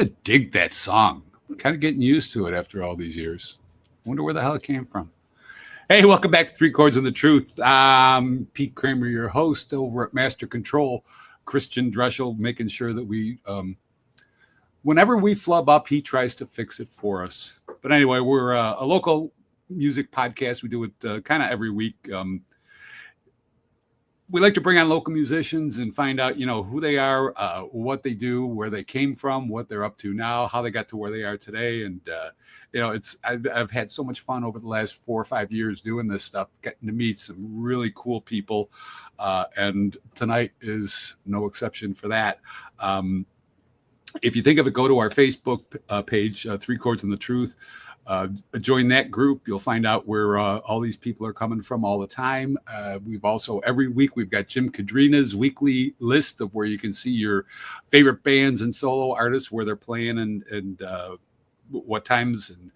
of dig that song. Kind of getting used to it after all these years. Wonder where the hell it came from. Hey, welcome back to Three Chords and the Truth. Pete Kramer, your host over at Master Control. Christian Dreschel making sure that we, whenever we flub up, he tries to fix it for us. But anyway, we're a local music podcast. We do it kind of every week. We like to bring on local musicians and find out, who they are, what they do, where they came from, what they're up to now, how they got to where they are today. And, I've had so much fun over the last 4 or 5 years doing this stuff, getting to meet some really cool people. And tonight is no exception for that. If you think of it, go to our Facebook page, Three Chords and the Truth. Join that group. You'll find out where all these people are coming from all the time. We've also, every week, we've got Jim Kadrina's weekly list of where you can see your favorite bands and solo artists, where they're playing and what times. And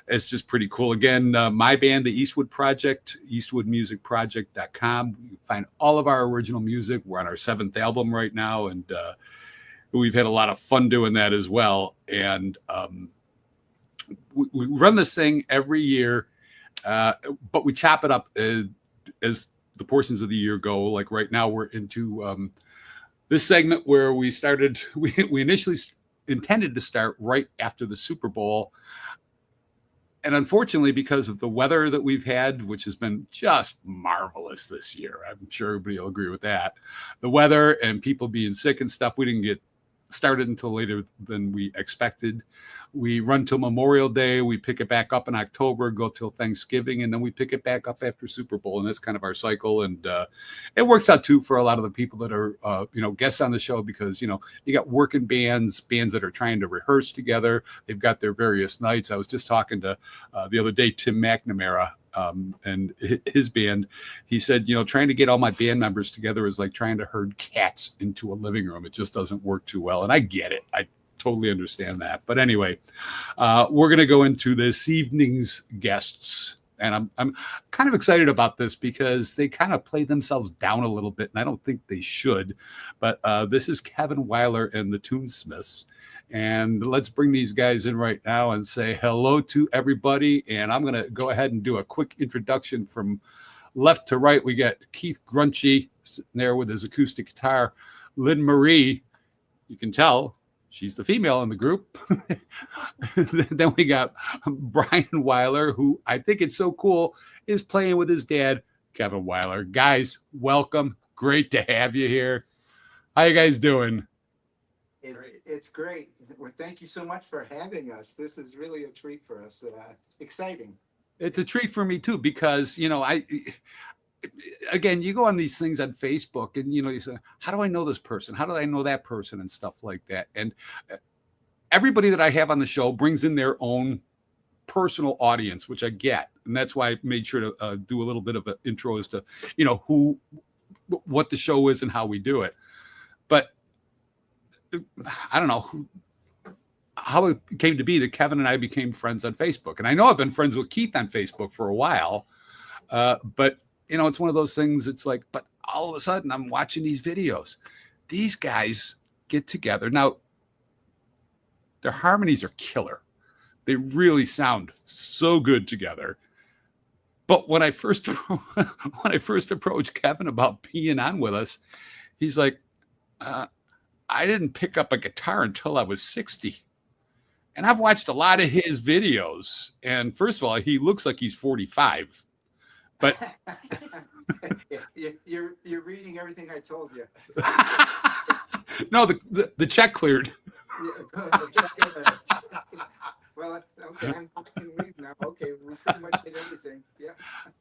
it's just pretty cool. Again, my band, the Eastwood Project, eastwoodmusicproject.com. You find all of our original music. We're on our 7th album right now, and we've had a lot of fun doing that as well. And we run this thing every year, but we chop it up as the portions of the year go. Like right now, we're into this segment where we started. We initially intended to start right after the Super Bowl, and unfortunately, because of the weather that we've had, which has been just marvelous this year, I'm sure everybody will agree with that. The weather and people being sick and stuff, we didn't get started until later than we expected. We run till Memorial Day. We pick it back up in October, go till Thanksgiving, and then we pick it back up after Super Bowl. And that's kind of our cycle. And it works out too for a lot of the people that are, guests on the show, because, you got working bands that are trying to rehearse together. They've got their various nights. I was just talking to the other day, Tim McNamara, and his band. He said, trying to get all my band members together is like trying to herd cats into a living room. It just doesn't work too well. And I get it. I totally understand that. But anyway, we're going to go into this evening's guests. And I'm kind of excited about this because they kind of play themselves down a little bit, and I don't think they should. But this is Kevin Wiler and the Tunesmiths. And let's bring these guys in right now and say hello to everybody. And I'm going to go ahead and do a quick introduction from left to right. We got Keith Grunchy sitting there with his acoustic guitar. Lynn Marie, you can tell she's the female in the group. Then we got Bryan Wiler, who I think it's so cool, is playing with his dad, Kevin Wiler. Guys, welcome. Great to have you here. How you guys doing? It's great. Well, thank you so much for having us. This is really a treat for us. Exciting. It's a treat for me too, because again, you go on these things on Facebook, and you say, how do I know this person? How do I know that person? And stuff like that. And everybody that I have on the show brings in their own personal audience, which I get, and that's why I made sure to do a little bit of an intro as to what the show is and how we do it. But I don't know how it came to be that Kevin and I became friends on Facebook. And I know I've been friends with Keith on Facebook for a while, but it's one of those things. It's like, but all of a sudden I'm watching these videos. These guys get together. Now, their harmonies are killer. They really sound so good together. But when I first approached Kevin about being on with us, he's like, I didn't pick up a guitar until I was 60. And I've watched a lot of his videos. And first of all, he looks like he's 45. But you're reading everything I told you. No, the check cleared. Well, okay, I can leave now. Okay, we pretty much did everything. Yeah.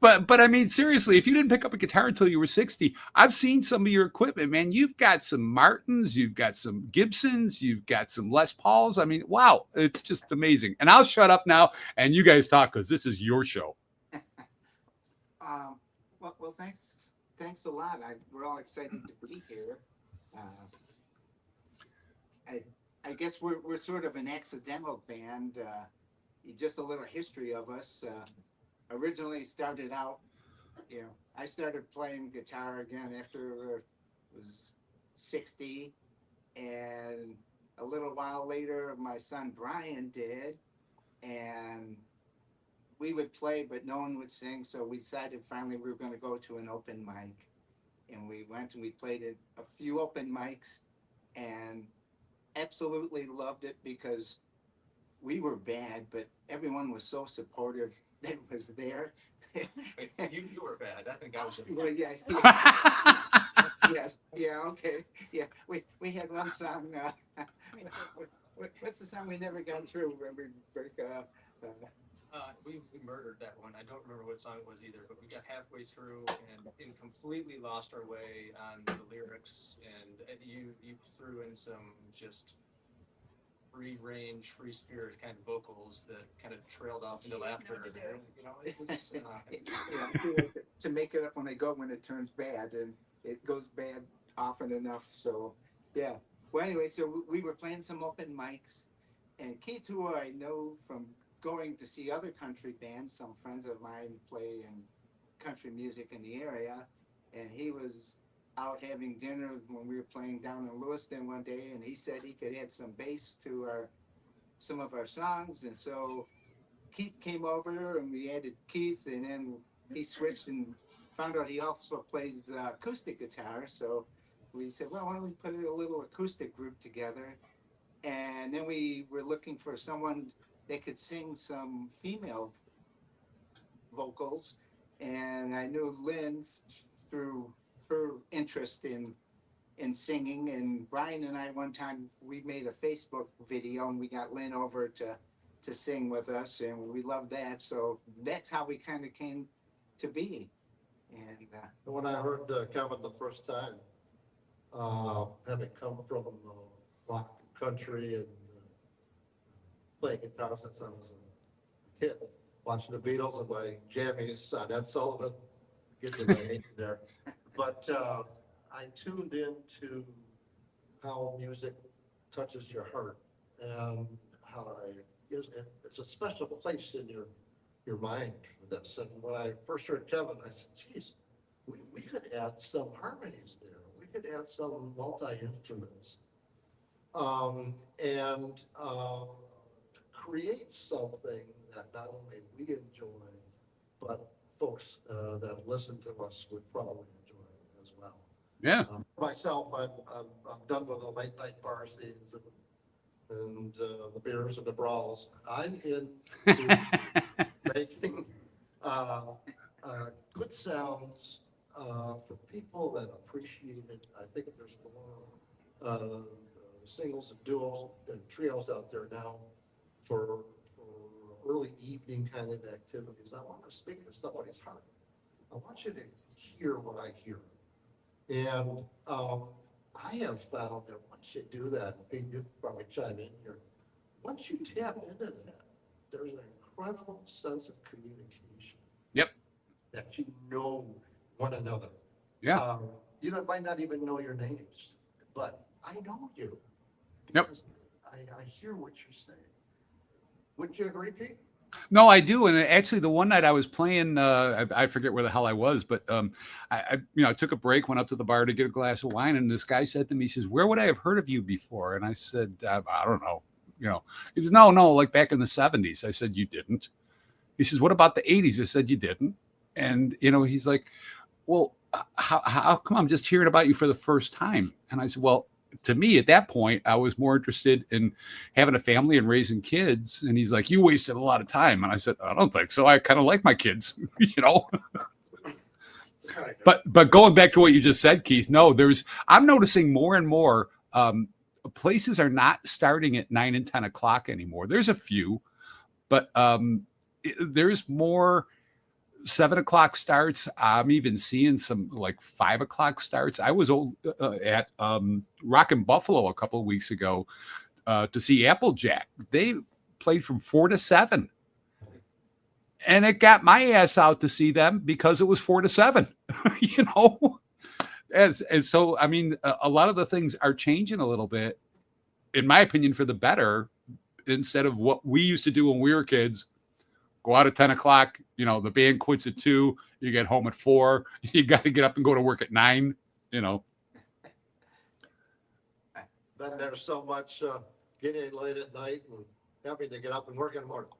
But I mean, seriously, if you didn't pick up a guitar until you were 60, I've seen some of your equipment, man. You've got some Martins, you've got some Gibsons, you've got some Les Pauls. I mean, wow, it's just amazing. And I'll shut up now and you guys talk, because this is your show. Well, thanks a lot. We're all excited to be here. I guess we're sort of an accidental band. Just a little history of us. Originally started out, I started playing guitar again after I was 60, and a little while later, my son Bryan did, and we would play, but no one would sing. So we decided finally we were going to go to an open mic, and we went and we played at a few open mics, and absolutely loved it because we were bad, but everyone was so supportive that was there. You were bad. I think I was. Well, yeah, yes, yeah, okay, yeah. We had one song. What's the song we never got through? Remember, We murdered that one. I don't remember what song it was either, but we got halfway through and completely lost our way on the lyrics. And you threw in some just free range, free spirit kind of vocals that kind of trailed off into laughter. You know, it was, yeah, to make it up when it turns bad, and it goes bad often enough. So yeah. Well, anyway, so we were playing some open mics, and Keith, who I know from going to see other country bands, some friends of mine play in country music in the area, and he was out having dinner when we were playing down in Lewiston one day, and he said he could add some bass to some of our songs, and so Keith came over and we added Keith, and then he switched and found out he also plays acoustic guitar. So we said, well, why don't we put a little acoustic group together? And then we were looking for someone that could sing some female vocals, and I knew Lynn through her interest in singing, and Bryan and I one time we made a Facebook video and we got Lynn over to sing with us, and we loved that. So that's how we kind of came to be. And when I heard Kevin the first time, having come from rock country and playing guitar since I was a kid, watching the Beatles and my jammies on Ed Sullivan, get to my age there. But I tuned into how music touches your heart and how it's a special place in your mind for this. And when I first heard Kevin, I said, geez, we could add some harmonies there. We could add some multi-instruments. And create something that not only we enjoy, but folks that listen to us would probably enjoy as well. Yeah. Myself, I'm done with the late night bar scenes and the beers and the brawls. I'm in making good sounds for people that appreciate it. I think if there's more singles and duos and trios out there now for early evening kind of activities, I want to speak to somebody's heart. I want you to hear what I hear. And I have found that once you do that, you probably chime in here, once you tap into that, there's an incredible sense of communication. Yep. That you know one another. Yeah. You might not even know your names, but I know you. Yep. I hear what you're saying. Would you agree, Pete? No, I do. And actually, the one night I was playing, I forget where the hell I was, but I took a break, went up to the bar to get a glass of wine, and this guy said to me, he says, "Where would I have heard of you before?" And I said, "I don't know." He says, "No, like back in the 70s." I said, "You didn't." He says, "What about the 80s?" I said, "You didn't." And he's like, "Well, how come I'm just hearing about you for the first time?" And I said, "Well, to me at that point, I was more interested in having a family and raising kids." And he's like, "You wasted a lot of time." And I said, "I don't think so. I kind of like my kids, But going back to what you just said, Keith, no, I'm noticing more and more places are not starting at 9 and 10 o'clock anymore. There's a few, but there's more 7 o'clock starts. I'm even seeing some like 5 o'clock starts. I was at Rockin' Buffalo a couple of weeks ago to see Applejack. They played from 4 to 7. And it got my ass out to see them because it was 4 to 7, And so, I mean, a lot of the things are changing a little bit, in my opinion, for the better, instead of what we used to do when we were kids. Go out at 10 o'clock, the band quits at 2, you get home at 4, you got to get up and go to work at 9, then there's so much getting late at night and having to get up and work in the morning.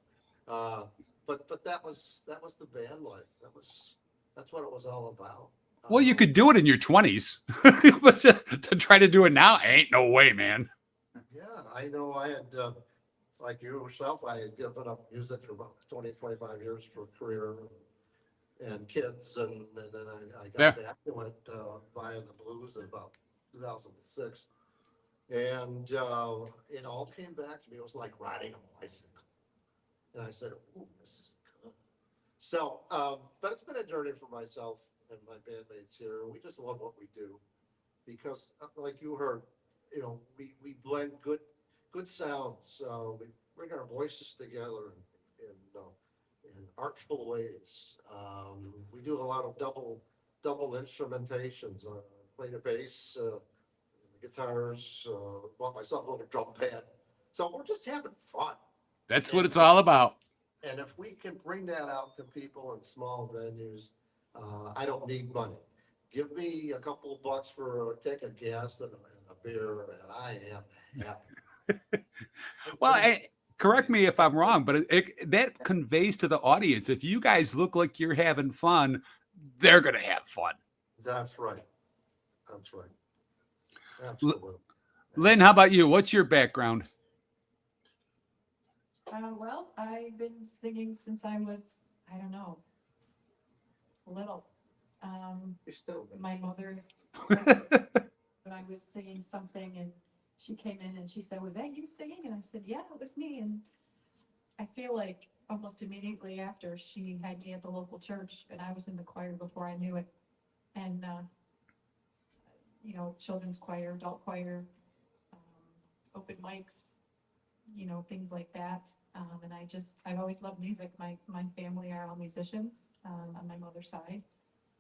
But that was the band life. That's what it was all about. Well, you could do it in your 20s, but to try to do it now, ain't no way, man. Yeah, I know I had, like you yourself, I had given up music for about 20, 25 years for a career and kids, and then I got back to it via the blues in about 2006. And it all came back to me. It was like riding a bicycle. And I said, ooh, this is good. So, but it's been a journey for myself and my bandmates here. We just love what we do because, like you heard, we blend good sounds. We bring our voices together in artful ways. We do a lot of double instrumentations. Play the bass, guitars, bought myself a little drum pad. So we're just having fun. That's what it's all about. And if we can bring that out to people in small venues, I don't need money. Give me a couple of bucks for a tank of gas and a beer, and I am happy. Well, correct me if I'm wrong, but that conveys to the audience. If you guys look like you're having fun, they're going to have fun. That's right. That's right. Absolutely. Lynn, how about you? What's your background? Well, I've been singing since I was, I don't know, little. You're still. My mother, when I was singing something, and she came in and she said, "Was that you singing?" And I said, "Yeah, it was me." And I feel like almost immediately after, she had me at the local church, and I was in the choir before I knew it. And children's choir, adult choir, open mics, things like that. And I've always loved music. My family are all musicians on my mother's side.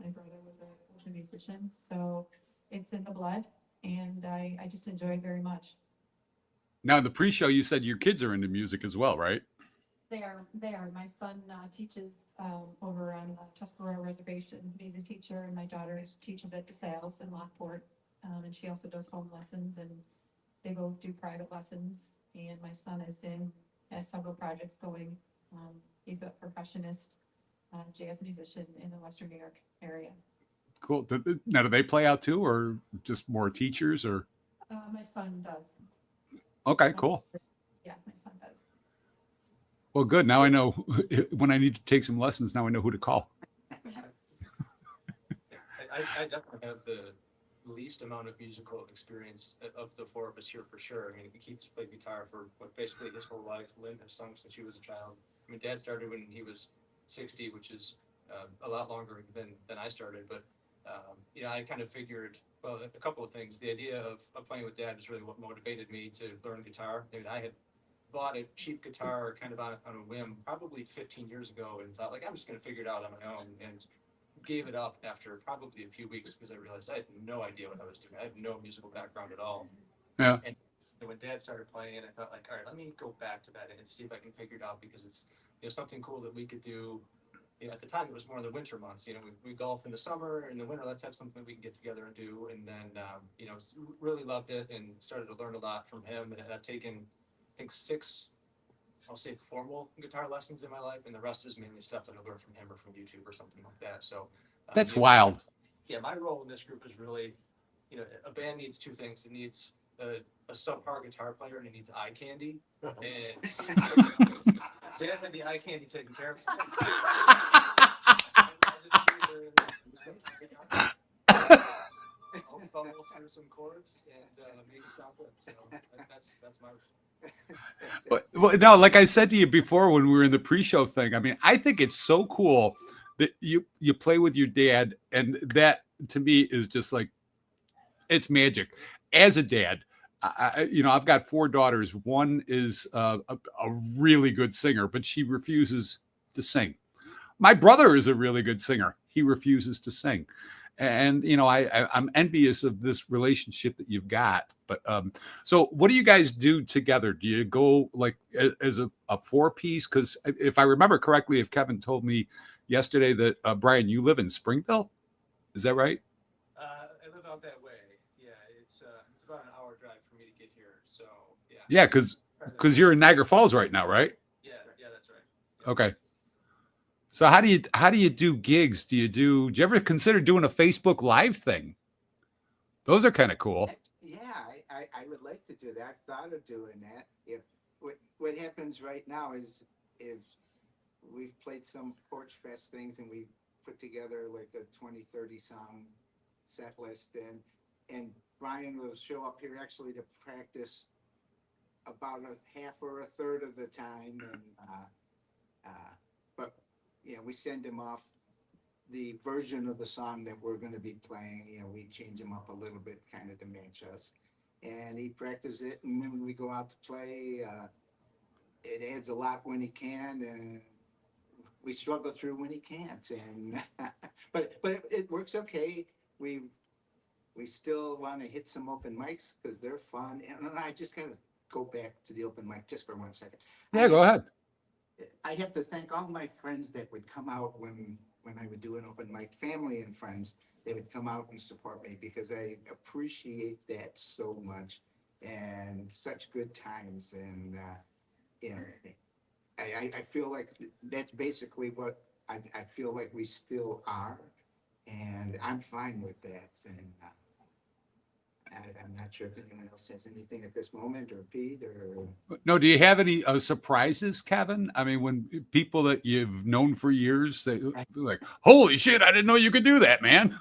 My brother was a musician, so it's in the blood, and I just enjoy it very much. Now, in the pre-show, you said your kids are into music as well, right? They are. My son teaches over on the Tuscarora Reservation. He's a teacher, and my daughter teaches at DeSales in Lockport, and she also does home lessons, and they both do private lessons. And my son has several projects going. He's a percussionist, jazz musician in the Western New York area. Cool. Now, do they play out too, or just more teachers? Or My son does. okay, cool. Yeah, my son does. Well, good. Now I know when I need to take some lessons. Now I know who to call. I definitely have the least amount of musical experience of the four of us here for sure. I mean, Keith's played guitar for basically his whole life. Lynn has sung since she was a child. I mean, Dad started when he was 60, which is a lot longer than I started. But I kind of figured, well, a couple of things. The idea of playing with Dad is really what motivated me to learn guitar. I mean, I had bought a cheap guitar kind of on a whim probably 15 years ago and thought, like, I'm just going to figure it out on my own, and gave it up after probably a few weeks because I realized I had no idea what I was doing. I had no musical background at all. Yeah. And when Dad started playing, I thought, like, all right, let me go back to that and see if I can figure it out, because it's something cool that we could do. At the time, it was more in the winter months. We golf in the summer. In the winter, let's have something we can get together and do. And then, really loved it and started to learn a lot from him. And I've taken, I think, 6, I'll say, formal guitar lessons in my life, and the rest is mainly stuff that I learned from him or from YouTube or something like that. So That's wild. Yeah, my role in this group is really, a band needs 2 things. It needs a subpar guitar player, and it needs eye candy. And Dad had the eye candy taken care of. I'll bubble through some chords and make it sound good. So that's my. Well, no, like I said to you before when we were in the pre-show thing, I mean, I think it's so cool that you play with your dad, and that to me is just like, it's magic. As a dad, I've got 4 daughters. One is a really good singer, but she refuses to sing. My brother is a really good singer. He refuses to sing. And, I'm envious of this relationship that you've got. But so what do you guys do together? Do you go like as a 4-piece? Because if I remember correctly, if Kevin told me yesterday that, Bryan, you live in Springville. Is that right? I live out that way. Yeah, it's about an hour drive for me to get here, so yeah. Yeah, because you're in Niagara Falls right now, right? Yeah, that's right. Yeah. Okay. So how do you do gigs? Do you ever consider doing a Facebook Live thing? Those are kind of cool. Yeah, I would like to do that. I've thought of doing that. If what happens right now is if we've played some Porch Fest things and we put together like a 20, 30 song set list, and Bryan will show up here actually to practice about a half or a third of the time, and but we send him off the version of the song that we're going to be playing. We change him up a little bit kind of to match us, and he practices it, and then when we go out to play, it adds a lot when he can, and we struggle through when he can't, and but it works okay. We still want to hit some open mics because they're fun, and I just got to go back to the open mic just for 1 second. Yeah, go ahead. I have to thank all my friends that would come out when I would do an open mic, family and friends. They would come out and support me because I appreciate that so much, and such good times. And I feel like that's basically what I feel like we still are, and I'm fine with that. And I'm not sure if anyone else has anything at this moment, or Pete, or No, do you have any surprises, Kevin? I mean, when people that you've known for years say like, "Holy shit, I didn't know you could do that, man."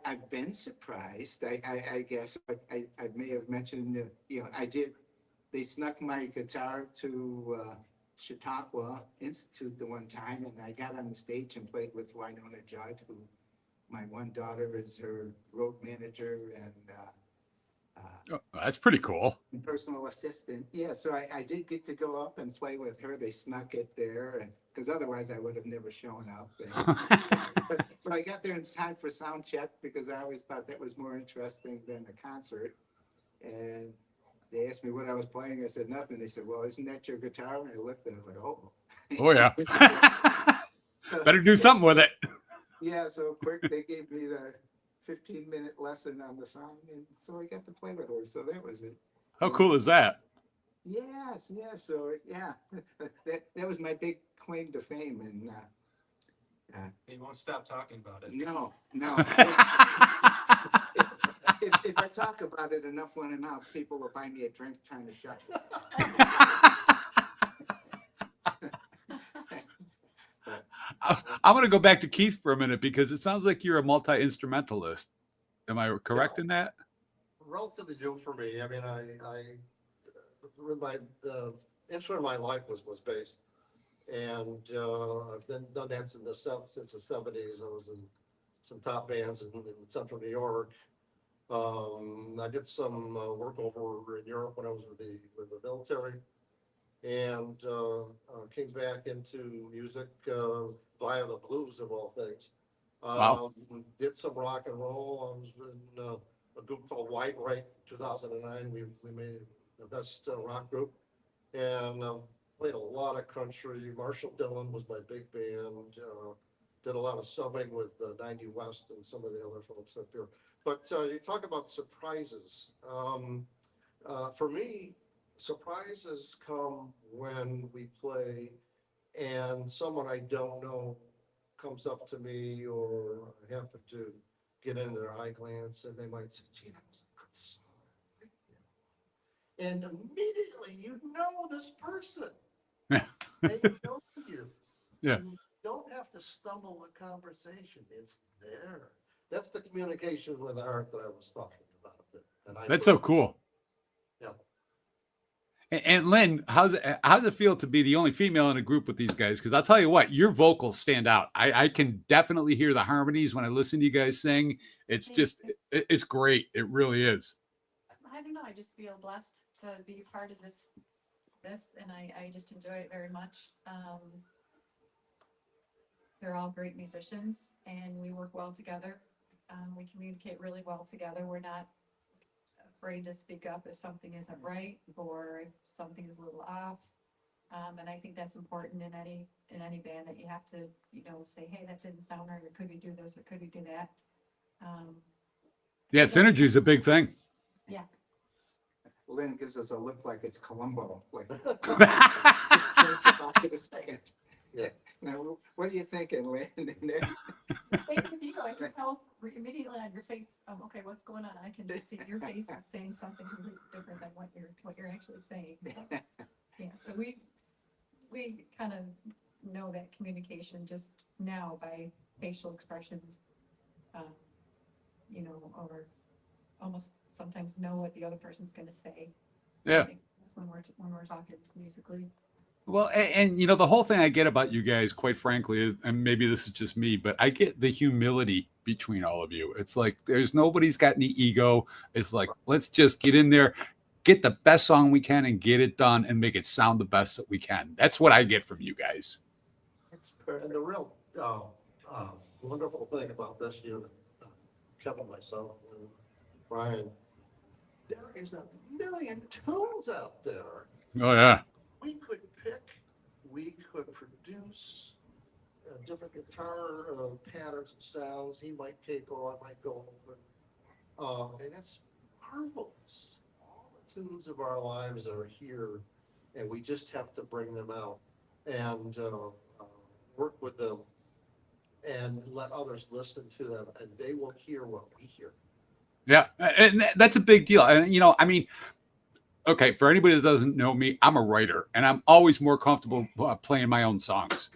I've been surprised. I guess I may have mentioned that they snuck my guitar to Chautauqua Institute the one time, and I got on the stage and played with Winona Judd, who my one daughter is her road manager and Oh, that's pretty cool. personal assistant. Yeah, so I did get to go up and play with her. They snuck it there, because otherwise I would have never shown up. But I got there in time for sound check because I always thought that was more interesting than a concert. And they asked me what I was playing. I said nothing. They said, "Well, isn't that your guitar?" And I looked and I was like, "Oh." Oh yeah. Better do something with it. Yeah, so quick, they gave me the 15-minute lesson on the song, and so I got to play with her. So that was it. How cool is that? Yes, yes. So yeah, that was my big claim to fame, and He won't stop talking about it. no. If I talk about it enough when I'm out, people will buy me a drink trying to shut me. I'm going to go back to Keith for a minute because it sounds like you're a multi-instrumentalist. Am I correct in that? Relatively new for me. I mean, my instrument of my life was bass, and I've done that since the 70s. I was in some top bands in Central New York. I did some work over in Europe when I was with the military, and came back into music via the blues of all things. Wow. Did some rock and roll. I was in a group called White Right 2009. We made the best rock group, and played a lot of country. Marshall Dillon was my big band. Did a lot of subbing with 90 West and some of the other folks up here. But you talk about surprises. For me, surprises come when we play and someone I don't know comes up to me, or I happen to get into their eye glance, and they might say, "Gee, that was a good song." And immediately you know this person. Yeah. They know you. Yeah. You don't have to stumble a conversation. It's there. That's the communication with art that I was talking about. That's so cool. Yeah. And Lynn, how's it feel to be the only female in a group with these guys? Because I'll tell you what, your vocals stand out. I can definitely hear the harmonies when I listen to you guys sing. It's just, it's great. It really is. I don't know. I just feel blessed to be part of this, and I just enjoy it very much. They're all great musicians, and we work well together. We communicate really well together. We're not afraid to speak up if something isn't right or if something is a little off. And I think that's important in any band, that you have to, say, hey, that didn't sound right, or could we do this, or could we do that? Yeah, synergy is a big thing. Yeah. Lynn gives us a look like it's Columbo, like Yeah. Now, what are you thinking, Lynn? Same with you, I can tell immediately on your face, okay, what's going on? I can just see your face is saying something completely different than what you're actually saying. So, yeah, so we kind of know that communication just now by facial expressions, or almost sometimes know what the other person's going to say. Yeah. I think that's when we're talking musically. Well, and the whole thing I get about you guys, quite frankly, is, and maybe this is just me, but I get the humility between all of you. It's like nobody's got any ego. It's like, let's just get in there, get the best song we can, and get it done, and make it sound the best that we can. That's what I get from you guys. And the real wonderful thing about this unit, Kevin, myself, and Bryan, there is a million tunes out there. Oh yeah. We could pick, we could produce different guitar patterns and styles. He might capo, I might go over. And it's marvelous. All the tunes of our lives are here, and we just have to bring them out and work with them and let others listen to them, and they will hear what we hear. Yeah, and that's a big deal. And I mean, okay, for anybody that doesn't know me, I'm a writer, and I'm always more comfortable playing my own songs.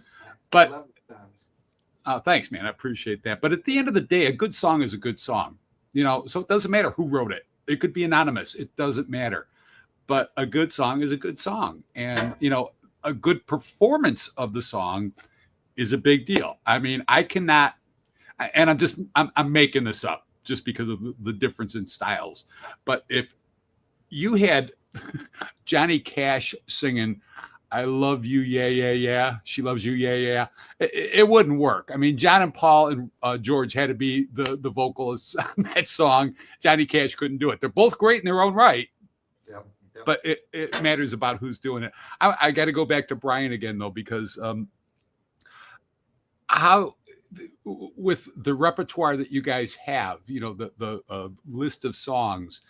But I love the songs. thanks, man, I appreciate that. But at the end of the day, a good song is a good song. So it doesn't matter who wrote it. It could be anonymous. It doesn't matter. But a good song is a good song, and a good performance of the song is a big deal. I mean, I cannot, and I'm making this up just because of the difference in styles. But if you had Johnny Cash singing, "I love you, yeah, yeah, yeah. She loves you, yeah, yeah," it wouldn't work. I mean, John and Paul and George had to be the vocalists on that song. Johnny Cash couldn't do it. They're both great in their own right. Yep. But it matters about who's doing it. I got to go back to Bryan again, though, because how, with the repertoire that you guys have, the list of songs,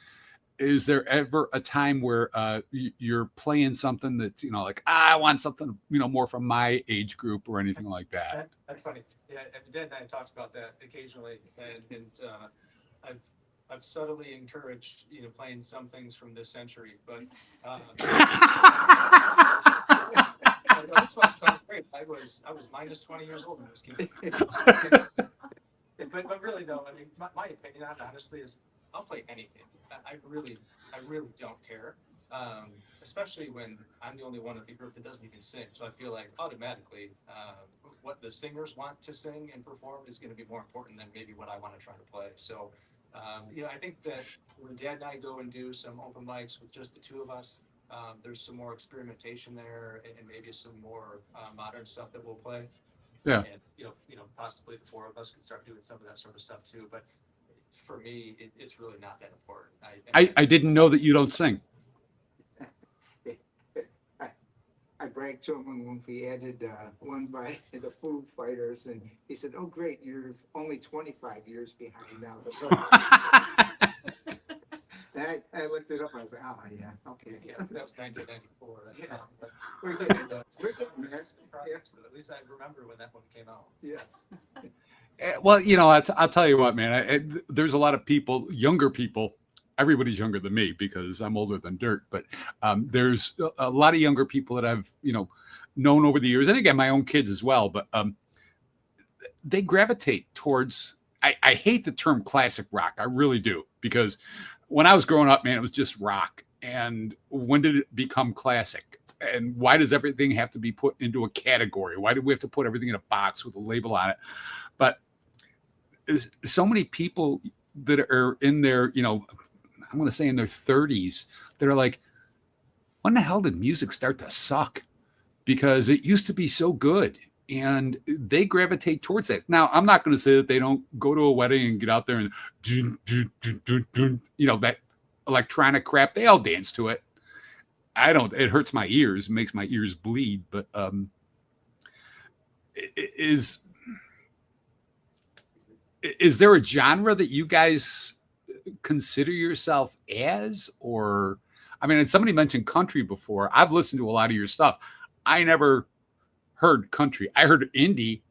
is there ever a time where you're playing something that like, I want something more from my age group or anything like that? That's funny. Yeah, and Dan and I talked about that occasionally, and I've subtly encouraged playing some things from this century, but this one sounds great. I was minus 20 years old when this came out. But really though, I mean, my opinion on it honestly is I'll play anything. I really don't care. Especially when I'm the only one of the group that doesn't even sing. So I feel like automatically what the singers want to sing and perform is going to be more important than maybe what I want to try to play. So I think that when Dad and I go and do some open mics with just the two of us, there's some more experimentation there, and maybe some more modern stuff that we'll play. Yeah. And possibly the four of us can start doing some of that sort of stuff too. But for me, it's really not that important. I didn't know that you don't sing. I bragged to him when we added one by the Foo Fighters, and he said, "Oh, great, you're only 25 years behind now." I looked it up. I was like, "Oh, yeah, okay." Yeah, that was 1994. Yeah. We're good, man. So at least I remember when that one came out. Yes. Well, I'll tell you what, man. There's a lot of people, younger people. Everybody's younger than me because I'm older than dirt. But there's a lot of younger people that I've known over the years, and again, my own kids as well. But they gravitate towards. I hate the term classic rock. I really do, because when I was growing up, man, it was just rock. And when did it become classic? And why does everything have to be put into a category? Why do we have to put everything in a box with a label on it? But so many people that are in their, I'm going to say in their 30s, that are like, when the hell did music start to suck? Because it used to be so good. And they gravitate towards that. Now, I'm not going to say that they don't go to a wedding and get out there and, that electronic crap. They all dance to it. I don't. It hurts my ears, makes my ears bleed. But is is there a genre that you guys consider yourself as, or I mean, and somebody mentioned country before. I've listened to a lot of your stuff. I never heard country. I heard indie.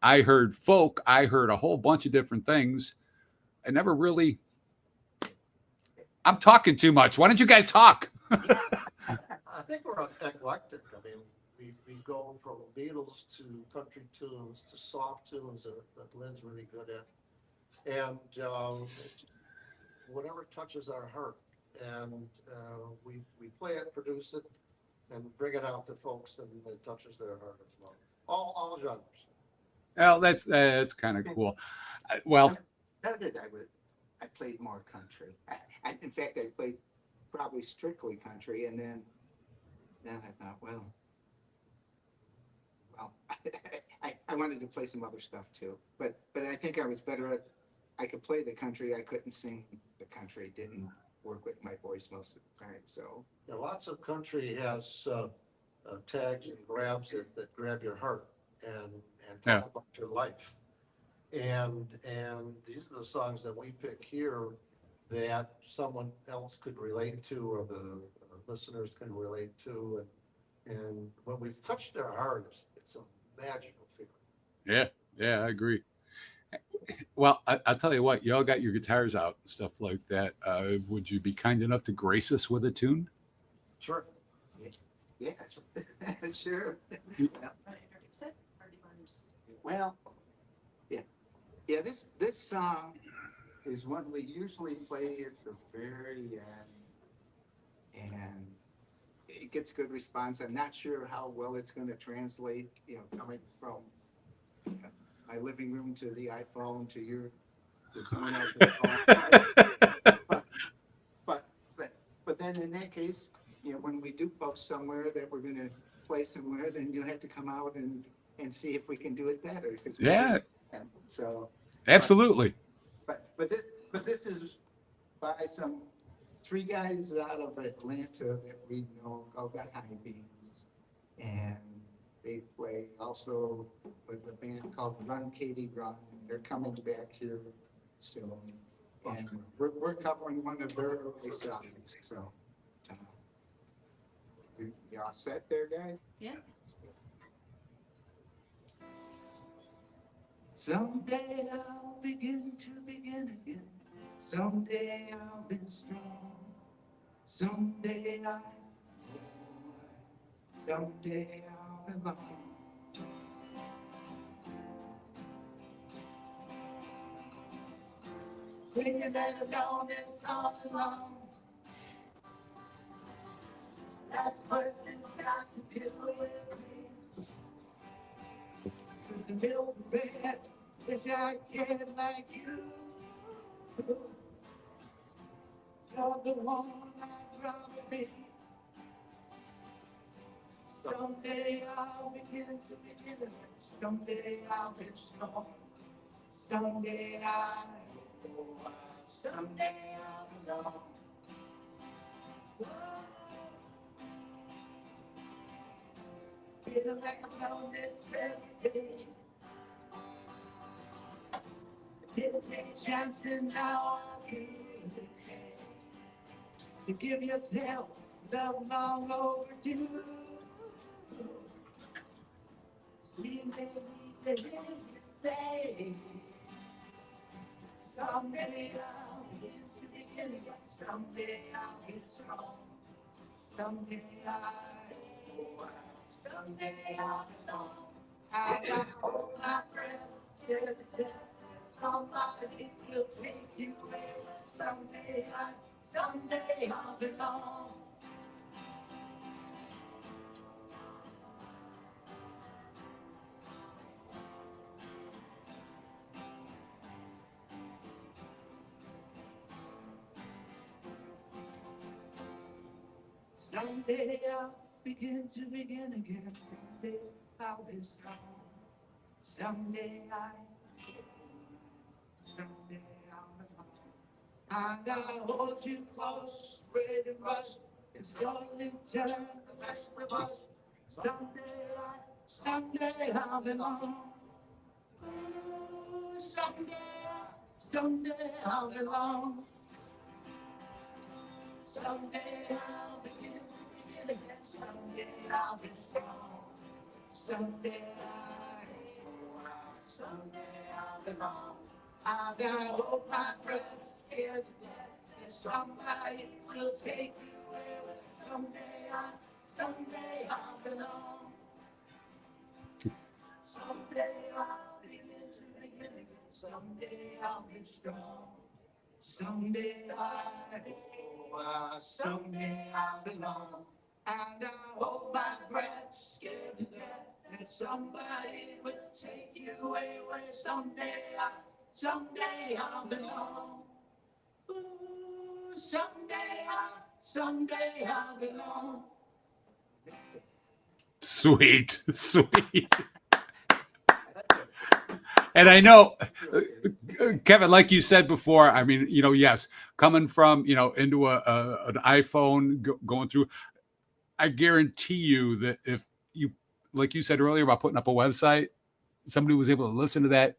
I heard folk. I heard a whole bunch of different things. I never really. I'm talking too much. Why don't you guys talk? I think we're eclectic. I mean, we go from Beatles to country tunes to soft tunes that Lynn's really good at. And whatever touches our heart. And we play it, produce it, and bring it out to folks, and it touches their heart as well. All genres. Well, that's kind of cool. Well, Started, I played more country. In fact, I played probably strictly country, and then I thought, well, I wanted to play some other stuff too. But I think I was better at. I could play the country. I couldn't sing the country. Didn't work with my voice most of the time. So Yeah, lots of country has tags and grabs that grab your heart and Yeah. talk about your life. And these are the songs that we pick here that someone else could relate to, or the listeners can relate to. And when we've touched their heart, it's a magical feeling. yeah, I agree. Well, I'll tell you what, y'all got your guitars out and stuff like that. Would you be kind enough to grace us with a tune? Sure. yeah, sure. Want to introduce it, or do you want to just? Well, yeah. This song is one we usually play at the very end, and it gets good response. I'm not sure how well it's going to translate, coming from my living room to the iPhone to someone else's phone. But then in that case, when we do post somewhere that we're going to play somewhere, then you'll have to come out and see if we can do it better. Yeah. So. Absolutely. But this is by some 3 guys out of Atlanta that we know called the High Beans, and they play also with a band called Run Katie Run. They're coming back here soon, and we're covering one of their early songs. So, you all set there, guys? Yeah. Someday I'll begin again. Someday I'll be strong. Someday I'll belong. Thinking that I've known this all along. That's what it's got to do with me. 'Cause the milk red, wish I cared like you. You're the one I'd rather be. Someday I'll begin again. Someday I'll be strong. Someday someday I'll belong. Feel like I've known this every day. Didn't take a chance and now I feel it. To give yourself love long overdue. We may need to hear you say, someday I'll begin to begin again. Someday I'll be strong. Someday someday I'll belong. I got all my friends till the death. Somebody will take you away. Someday I'll belong. Someday I'll begin again. Someday I'll be strong. Someday I'll belong. And I'll hold you close, ready to rush It's slowly turn the rest of us. Someday I'll belong. Ooh, someday I'll belong. Someday I'll begin again. Someday I'll be strong. Someday I'll belong. I gotta hold my breath, scared to death, and somebody will take you away. Someday I'll belong. Someday I'll begin to begin again. Someday I'll be strong. Someday I'll belong. And I hold my breath, scared to death, and somebody will take you away. Someday I'll belong. Ooh, someday I'll belong. That's it. Sweet, sweet. And I know, Kevin, like you said before, I mean, yes, coming from, into an iPhone going through, I guarantee you that if you, like you said earlier about putting up a website, somebody was able to listen to that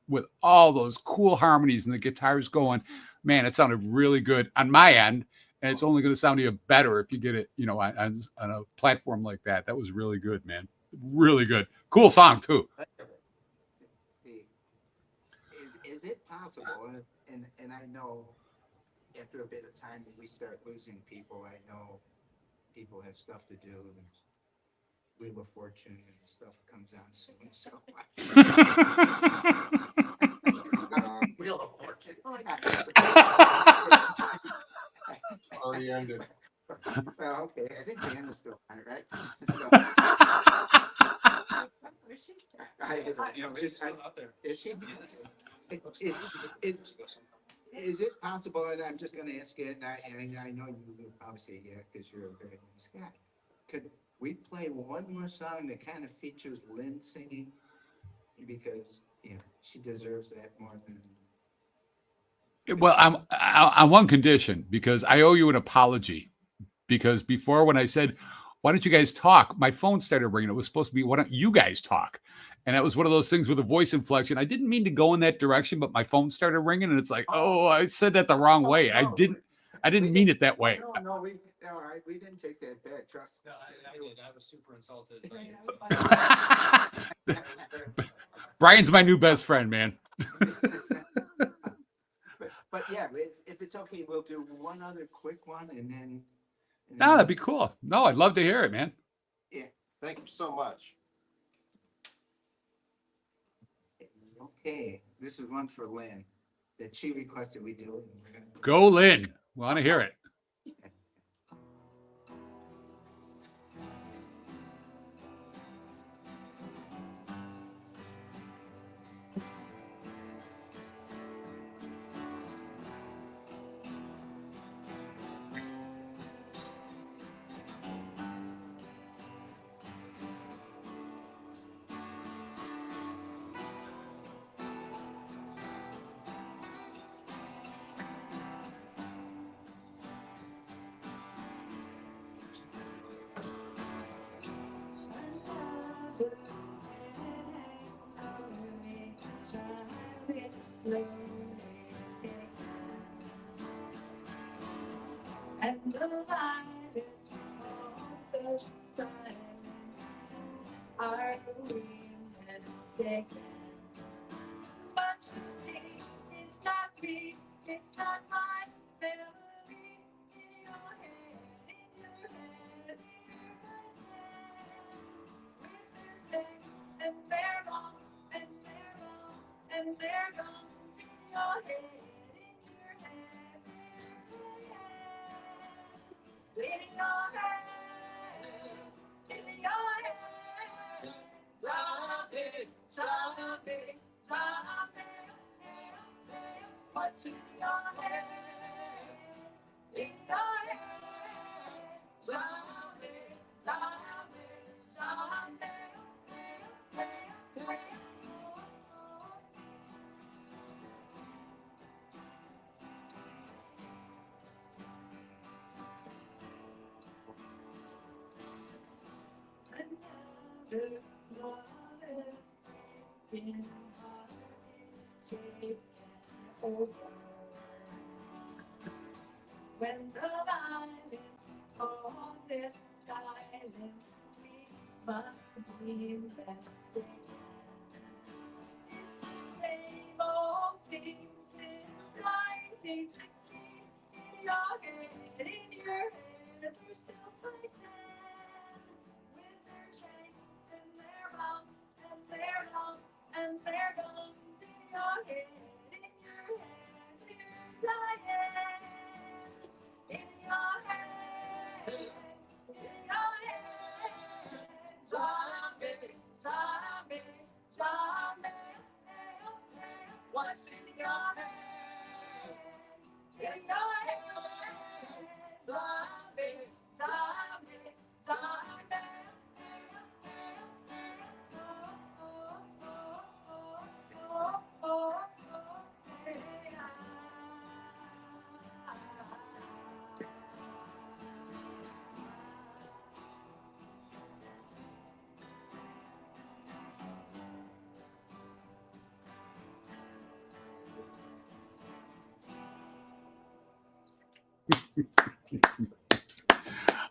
with all those cool harmonies and the guitars going, man, it sounded really good on my end. And it's only going to sound even better if you get it, on a platform like that. That was really good, man. Really good. Cool song too. Is it possible, and I know after a bit of time we start losing people, I know people have stuff to do, and Wheel of Fortune and stuff comes on soon, so. Wheel of Fortune. Already ended. Well, okay, I think the end is still on, right? So, It's still out there. is she? Is it possible, and I'm just gonna ask it, and I know you will probably say yeah, because you're a very nice guy. Could we play one more song that kind of features Lynn singing? Because, she deserves that more than. Well, I'm on one condition, because I owe you an apology. Because before, when I said, why don't you guys talk? My phone started ringing. It was supposed to be, why don't you guys talk? And that was one of those things with a voice inflection. I didn't mean to go in that direction, but my phone started ringing, and it's like, oh, I said that the wrong way. I didn't mean it that way. No, we didn't take that bad, trust. No, I did. I was super insulted. Bryan's my new best friend, man. But yeah, if it's okay, we'll do one other quick one, and then. No, that'd be cool. No, I'd love to hear it, man. Yeah. Thank you so much. Okay, this is one for Lynn that she requested we do. And we're gonna Go, Lynn. Want to hear it. And the light is also silent. Are we mistaken? But you see, it's not me, it's not my melody. In your head, in your head, in my head. With their texts and their wrongs and their wrongs and their guns. In your head, in your head, in your head. In your head, in your head. Zombie, zombie, zombie. What's in your head? In your head. Zombie, zombie, zombie. When the violence calls its silence, we must be invested. It's the same old thing since 1916. In your head, in your head, they're still playing with their chains and their bombs and their guns and their guns. In your head, you're dying. In your head, zombie, zombie, zombie. What's in your head? In your head, zombie, zombie, zombie.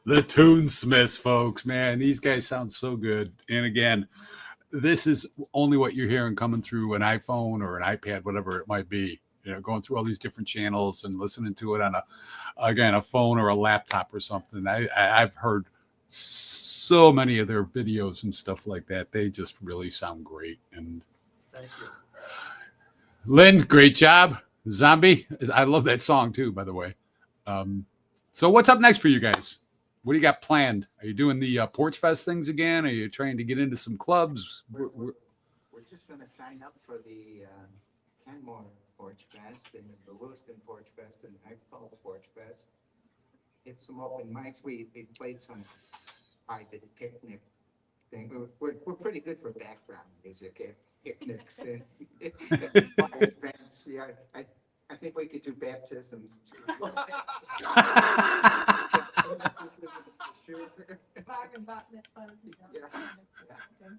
The Tunesmiths, folks, man, these guys sound so good. And again, this is only what you're hearing coming through an iPhone or an iPad, whatever it might be. Going through all these different channels and listening to it on a phone or a laptop or something. I've heard so many of their videos and stuff like that. They just really sound great. And Thank you. Lynn, great job. Zombie, I love that song too, by the way. So what's up next for you guys? What do you got planned? Are you doing the Porch Fest things again? Are you trying to get into some clubs? We're just going to sign up for the Kenmore Porch Fest and the Lewiston Porch Fest and Nightfall Porch Fest. It's some open mics. We played some private picnic thing. We're pretty good for background music at picnics and events. Yeah, I think we could do baptisms too. Yeah.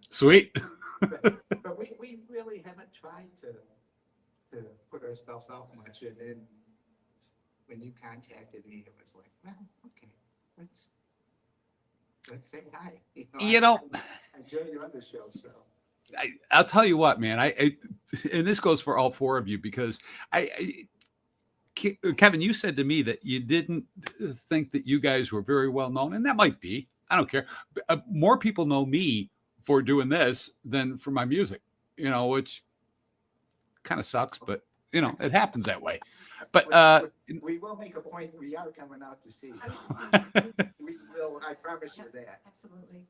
Sweet. But we really haven't tried to put ourselves out much, and then when you contacted me, it was like, well, okay, let's say hi. I enjoy your other show, so. I'll tell you what, man. And this goes for all four of you because Kevin, you said to me that you didn't think that you guys were very well known, and that might be. I don't care. More people know me for doing this than for my music, which kind of sucks, but it happens that way. But we will make a point. We are coming out to see you. We will. I promise you that. Absolutely.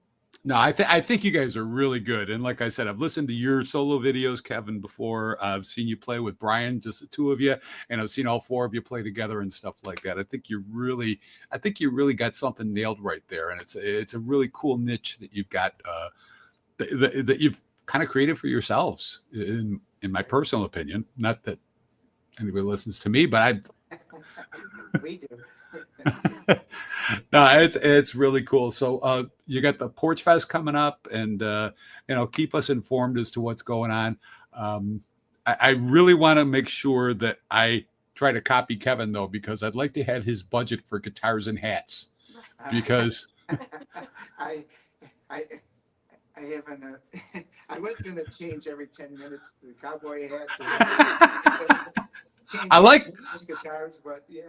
No, I think you guys are really good. And like I said, I've listened to your solo videos, Kevin, before. I've seen you play with Bryan, just the two of you, and I've seen all four of you play together and stuff like that. I think you really got something nailed right there, and it's a really cool niche that you've got that you've kind of created for yourselves, in my personal opinion. Not that anybody listens to me, but We do. No, it's really cool. So you got the Porch Fest coming up, and keep us informed as to what's going on. I really want to make sure that I try to copy Kevin though, because I'd like to have his budget for guitars and hats. Because I haven't. I was going to change every 10 minutes the cowboy hats. I like guitars, but yeah,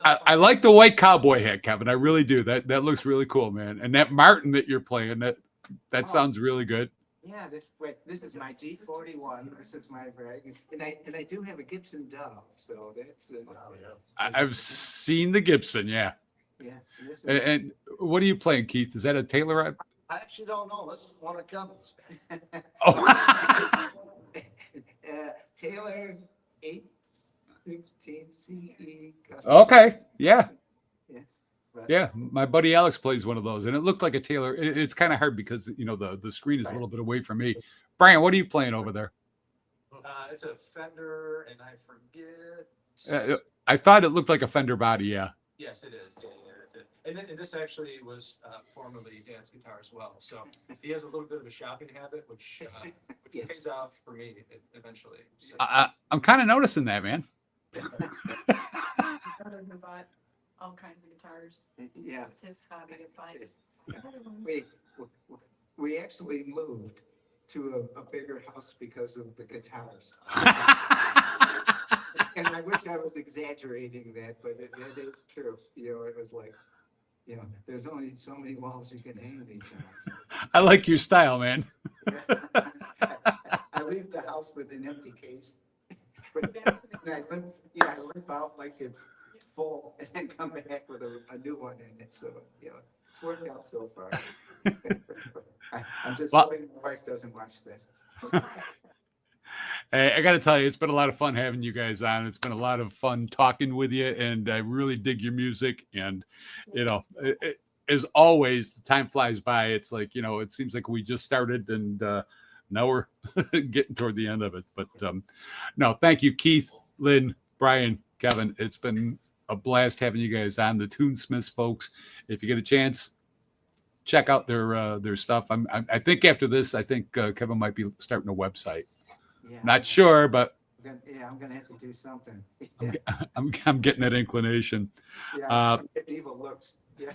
I like the white cowboy hat, Kevin. I really do. That looks really cool, man. And that Martin that you're playing, that sounds really good. Yeah, this is my G41. This is my brag, and I do have a Gibson Dove, so that's. I've seen the Gibson, yeah. Yeah. And what are you playing, Keith? Is that a Taylor? I actually don't know. This is one of Kevin's. Oh. Taylor 816 CE. Okay, yeah. But, Yeah, my buddy Alex plays one of those, and it looked like a Taylor. It's kind of hard because the screen is a little bit away from me. Bryan, what are you playing over there? It's a Fender, and I forget. I thought it looked like a Fender body. Yeah. Yes, it is. Yeah, it's a And this actually was formerly Dan's guitar as well. So he has a little bit of a shopping habit, which Yes. pays off for me eventually. So, I'm kind of noticing that, man. My brother who bought all kinds of guitars. Yeah. It was his hobby to buy this. We actually moved to a bigger house because of the guitars. And I wish I was exaggerating that, but it is true. You know, it was like, you know, there's only so many walls you can hang these on. I like your style, man. I leave the house with an empty case. But and I limp out like it's full and then come back with a new one in it. So, you know, it's worked out so far. I'm just hoping my wife doesn't watch this. Hey, I got to tell you, it's been a lot of fun having you guys on. It's been a lot of fun talking with you, and I really dig your music. And, you know, as always, the time flies by. It's like, you know, it seems like we just started, and now we're getting toward the end of it. But no, thank you, Kieth, Lynn, Bryan, Kevin. It's been a blast having you guys on. The Tunesmiths, folks. If you get a chance, check out their stuff. I think after this, I think Kevin might be starting a website. Yeah. Not sure, but I'm gonna have to do something. I'm getting that inclination. Yeah, evil looks. Yeah.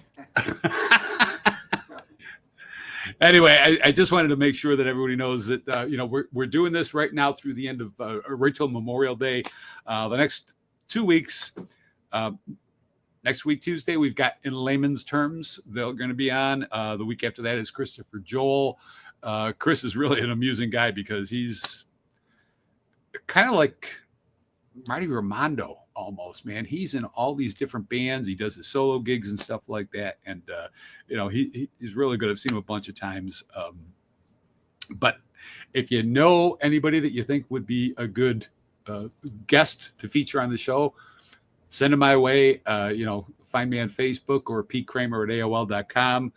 Anyway, I just wanted to make sure that everybody knows that you know, we're doing this right now through the end of right till Memorial Day. The next 2 weeks. Next week, Tuesday, we've got In Layman's Terms. They're going to be on. The week after that is Christopher Joel. Chris is really an amusing guy because he's kind of like Marty Ramondo almost, man. He's in all these different bands. He does his solo gigs and stuff like that. And, you know, he's really good. I've seen him a bunch of times. But if you know anybody that you think would be a good guest to feature on the show, send them my way. You know, find me on Facebook or pkramer@aol.com.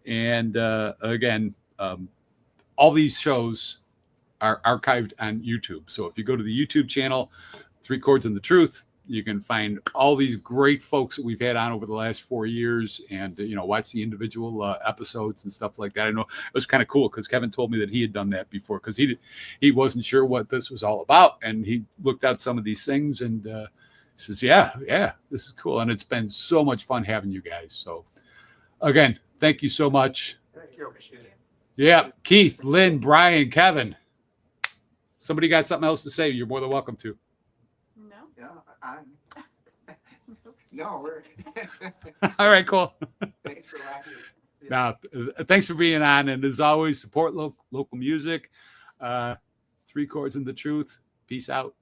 And again, all these shows are archived on YouTube. So if you go to the YouTube channel, 3 Chords and the Truth, you can find all these great folks that we've had on over the last 4 years, and you know, watch the individual episodes and stuff like that. I know it was kind of cool because Kevin told me that he had done that before because he wasn't sure what this was all about, and he looked at some of these things and says, yeah, this is cool. And it's been so much fun having you guys. So again, thank you so much. Thank you. Appreciate it. Yeah. Kieth, Lynn, Bryan, Kevin. Somebody got something else to say? You're more than welcome to. No? Yeah, no, we're. All right, cool. Thanks for laughing. Yeah. Now, thanks for being on. And as always, support local music. 3 Chords and the Truth. Peace out.